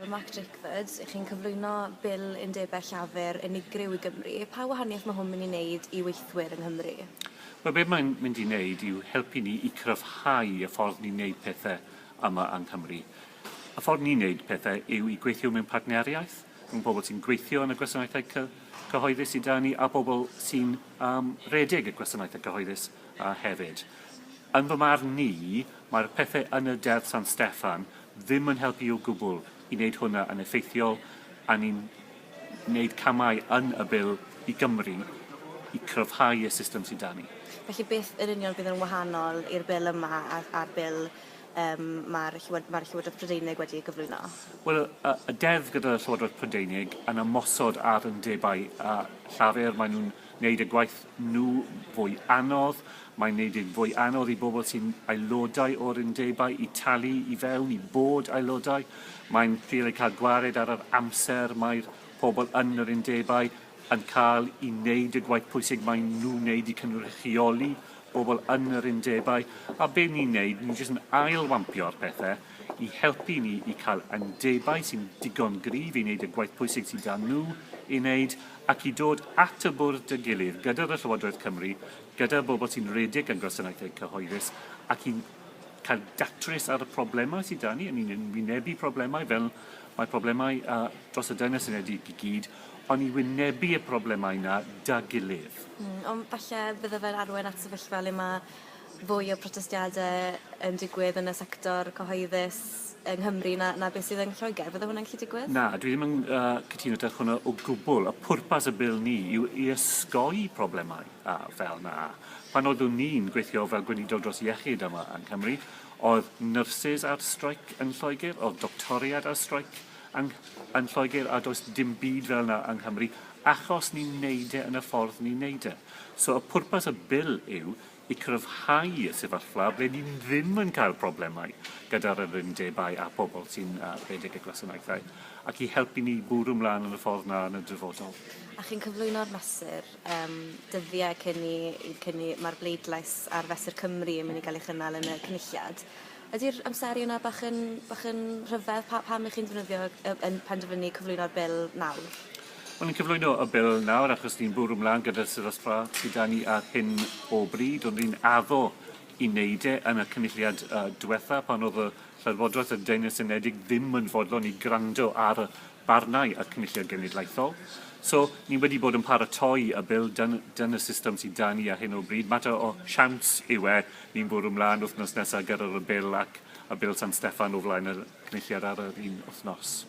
Mac Drakeford, chi'n cyflwyno Bil Undebau Llafur unigryw i Gymru. Pa wahaniaeth mae hwn mynd i wneud i weithwyr yng Nghymru? Wel, be mae'n mynd i wneud yw helpu ni i cryfhau y ffordd ni'n wneud pethau yma yng Nghymru. Y ffordd ni'n wneud pethau yw i gweithio mewn partneriaeth, mewn bobl sy'n gweithio yn y gwasanaethau cyhoeddus i ni a bobl sy'n redig y gwasanaethau cyhoeddus hefyd. Yn fy marn ni, mae'r pethau yn y deddf San Steffan ddim yn helpu o gwbl i wneud hwnna yn effeithiol a ni'n wneud camau yn y bil i Gymru i cryfhau y system sydd ni. Felly beth yn union bydd yn wahanol i'r bil yma a'r bil mae'r Llywodraeth Prydeinig wedi gyflwyno? Wel, y deddf gyda'r Llywodraeth Prydeinig yn ymosod ar undebau llafur. Maen nhw'n wneud y gwaith nhw fwy anodd. Mae'n wneud yn fwy anodd i bobl sy'n aelodau o'r undebau i talu i fewn, i bod aelodau. Mae'n rili cael gwared ar yr amser mae'r pobl yn yr undebau yn cael i wneud y gwaith pwysig mae'n nhw'n wneud i cynrychioli bobl yn yr undebau. A be ni'n wneud, ni'n jyst yn ailwampio'r pethau i helpu ni i cael undebau sy'n digon gryf i wneud y gwaith pwysig sydd dan nhw i wneud ac i dod at y bwrdd y gilydd gyda'r Llywodraeth Cymru, gyda bobl sy'n redig yn gwasanaethau cyhoeddus ac i'n cael datrys ar y problemau sydd ni, a ni'n wynebu problemau fel mae problemau dros y Dynes Unedig i gyd, ond i wynebu y problemau yna da gilydd. Ond falle bydde fe'n arwain at sefyllfa le mae fwy o protestiadau yn digwydd yn y sector cyhoeddus yng Nghymru na beth sydd yn Lloegr. Fydde hwnna'n gallu digwydd? Na, dwi ddim yn cytuno gyda hwnna o gwbl. Y pwrpas y bil ni yw i ysgoi problemau fel na. Pan oeddwn ni'n gweithio fel gweinidog dros iechyd yma yn Cymru, oedd nyrsys ar streic yn Lloegr, oedd doctoriad ar streic yn Lloegr, a does dim byd fel yna yn Cymru, achos ni'n neud yn y ffordd ni'n neud. So y pwrpas y bil yw i cryfhau y sefyllfa ble ni ddim yn cael problemau gyda'r undebau a pobl sy'n redig y gwasanaethau ac i helpu ni bwrw ymlaen yn y ffordd na yn y dyfodol. A chi'n cyflwyno'r mesur dyddiau cyn i mae'r bleidlais ar fesur Cymru yn mynd i gael ei chynnal yn y cynulliad. Ydy'r amseru yna bach yn rhyfedd pam ych chi'n defnyddio yn penderfynu cyflwyno'r bil nawr? Wel, ni'n cyflwyno y bil nawr achos ni'n bwrw ymlaen gyda'r sefyllfa sydd ni ar hyn o bryd, ond ni'n addo i wneud yn y cynulliad diwetha pan oedd y Llywodraeth y Deyrnas Unedig ddim yn fodlon i grando ar y barnau y cynulliad genedlaethol. So, ni wedi bod yn paratoi y bil dyn y system sydd ni ar hyn o bryd. Mater o siawns yw ni'n bwrw ymlaen wythnos nesaf gyda'r bil ac y bil San Steffan o flaen y cynulliad ar yr un wythnos.